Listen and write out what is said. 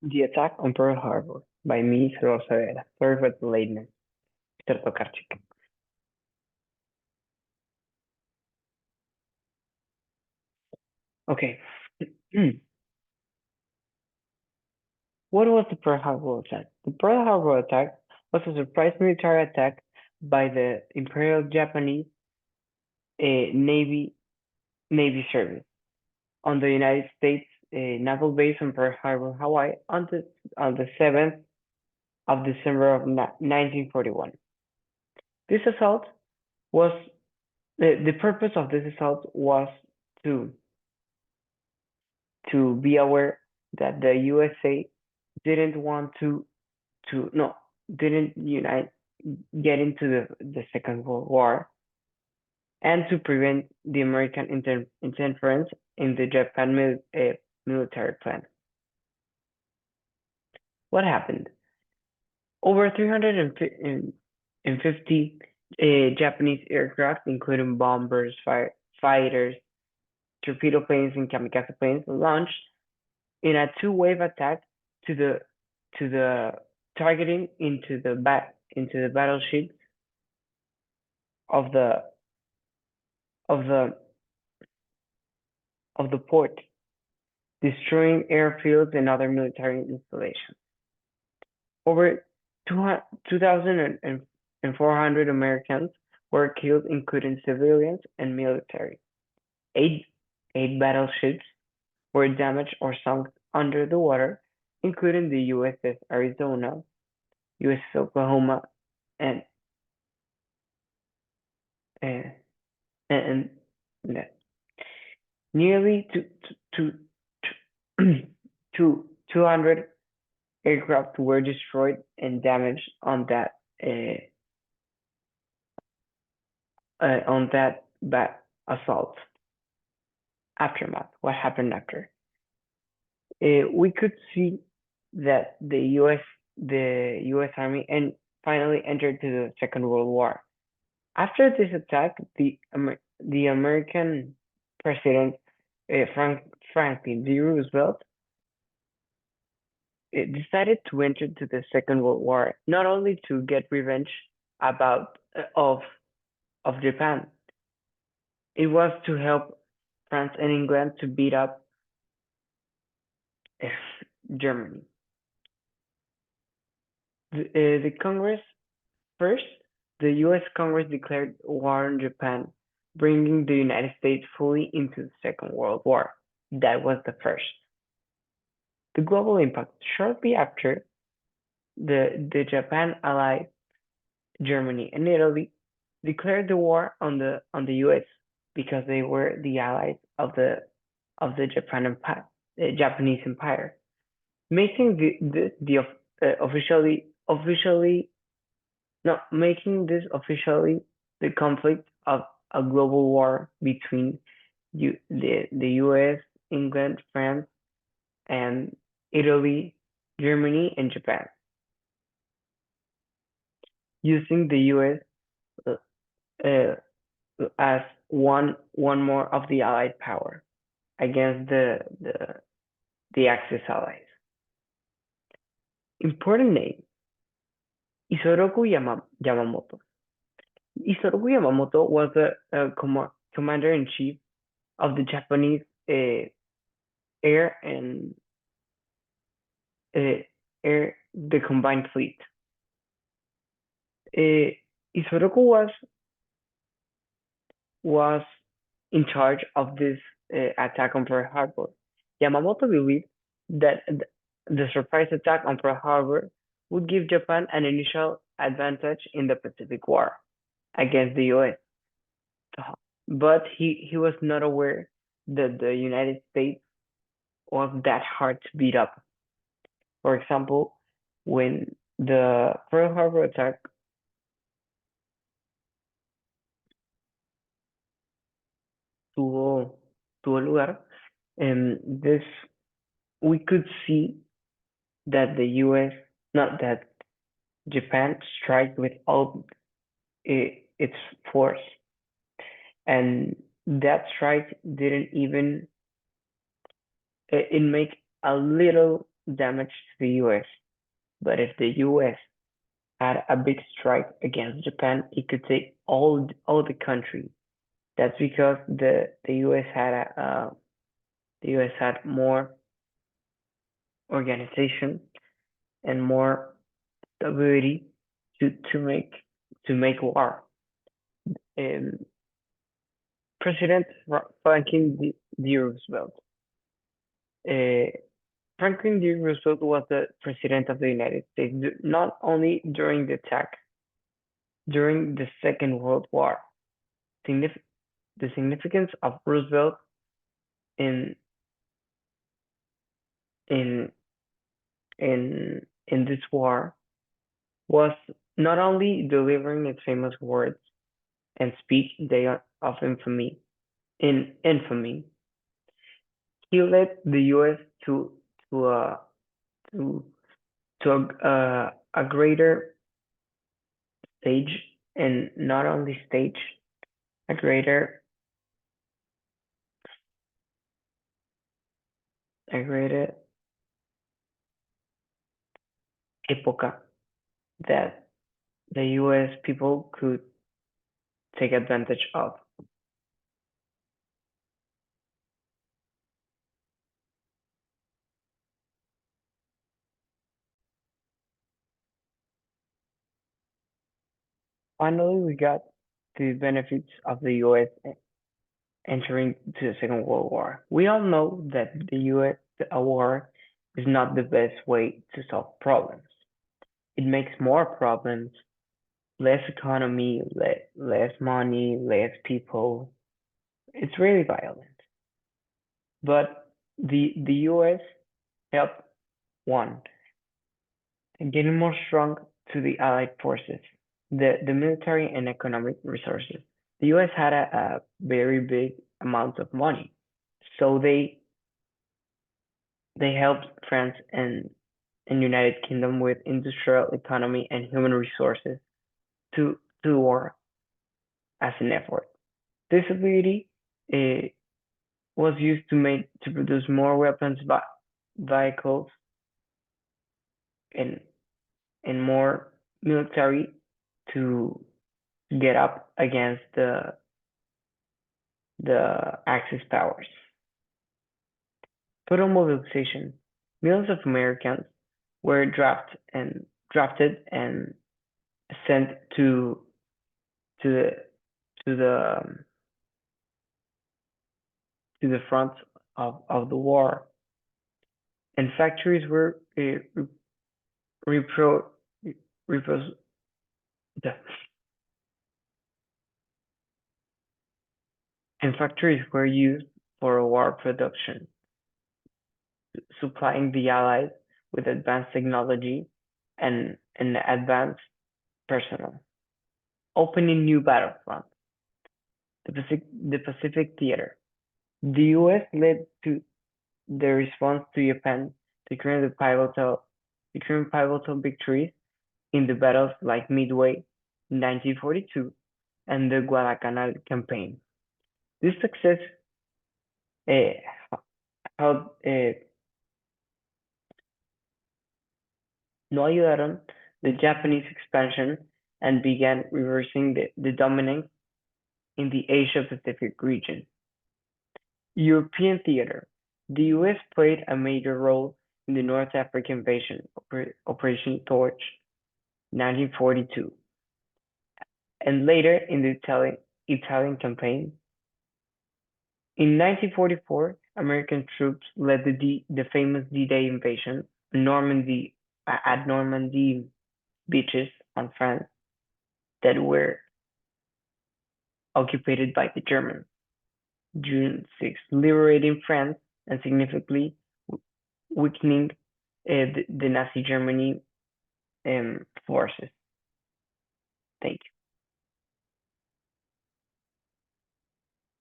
The Attack on Pearl Harbor by me, Salvador Saavedra. Sorry for the lateness, Mr. Tokarczyk. Okay. What was the Pearl Harbor attack? The Pearl Harbor attack was a surprise military attack by the Imperial Japanese Navy Service on the United States naval base on Pearl Harbor, Hawaii, on the 7th of December of 1941. This assault was the purpose of this assault was to be aware that the USA didn't want to no didn't unite get into the Second World War, and to prevent the American interference in the Japan military plan. What happened? Over 350 Japanese aircraft, including bombers, fighters, torpedo planes, and kamikaze planes, launched in a two-wave attack to the targeting into the battleships of the of the of the port, destroying airfields and other military installations. Over 2,400 Americans were killed, including civilians and military. Eight battleships were damaged or sunk under the water, including the USS Arizona, USS Oklahoma, and and, and nearly to 200 aircraft were destroyed and damaged on that assault. Aftermath. What happened after? We could see that the U.S. Army and finally entered to the Second World War. After this attack, the American President Franklin D. Roosevelt decided to enter to the Second World War, not only to get revenge about of Japan. It was to help France and England to beat up Germany. The Congress first, the U.S. Congress declared war on Japan, bringing the United States fully into the Second World War. That was the first. The global impact. Shortly after, the Japan allied Germany and Italy declared the war on the US because they were the allies of the Japanese Empire, making making this officially the conflict of a global war between the US, England, France, and Italy, Germany, and Japan, using the US as one more of the allied power against the Axis allies. Important name: Isoroku Yamamoto. Isoroku Yamamoto was the commander-in-chief of the Japanese air and the combined fleet. Isoroku was in charge of this attack on Pearl Harbor. Yamamoto believed that the surprise attack on Pearl Harbor would give Japan an initial advantage in the Pacific War against the US. But he was not aware that the United States was that hard to beat up. For example, when the Pearl Harbor attack tuvo lugar, this we could see that the US, not that Japan, strike with all its force, and that strike didn't even it make a little damage to the US. But if the US had a big strike against Japan, it could take all the country. That's because the US had the US had more organization and more ability to make war. Um, President Franklin D. Roosevelt. Uh, Franklin D. Roosevelt was the president of the United States not only during the attack, during the Second World War. Signif- the significance of Roosevelt in in in this war was not only delivering its famous words and speech day of infamy, he led the U.S. to a to a greater stage, and not only stage, a greater época that the U.S. people could take advantage of. Finally, we got the benefits of the U.S. entering to the Second World War. We all know that the U.S. a war is not the best way to solve problems. It makes more problems, less economy, less money, less people. It's really violent. But the U.S. helped one, getting more strong to the Allied forces, the military and economic resources. The U.S. had a very big amount of money, so they helped France and United Kingdom with industrial economy and human resources to war as an effort. This ability uh, was used to produce more weapons, vehicles, and more military to get up against the Axis powers. Total mobilization. Millions of Americans were drafted and sent to the to the to the front of the war, and factories were repro repros and factories were used for war production, supplying the Allies with advanced technology and advanced personnel, opening new battlefronts. The Pacific Theater. The U.S. led to the response to Japan, securing pivotal victories in the battles like Midway in 1942 and the Guadalcanal campaign. This success uh, helped no ayudaron the Japanese expansion and began reversing the dominance in the Asia-Pacific region. European theater. The US played a major role in the North African invasion, Operation Torch, 1942, and later in the Italian campaign. In 1944, American troops led the famous D-Day invasion Normandy, at Normandy beaches on France that were occupied by the Germans. June 6th, liberating France and significantly weakening the Nazi Germany forces. Thank you.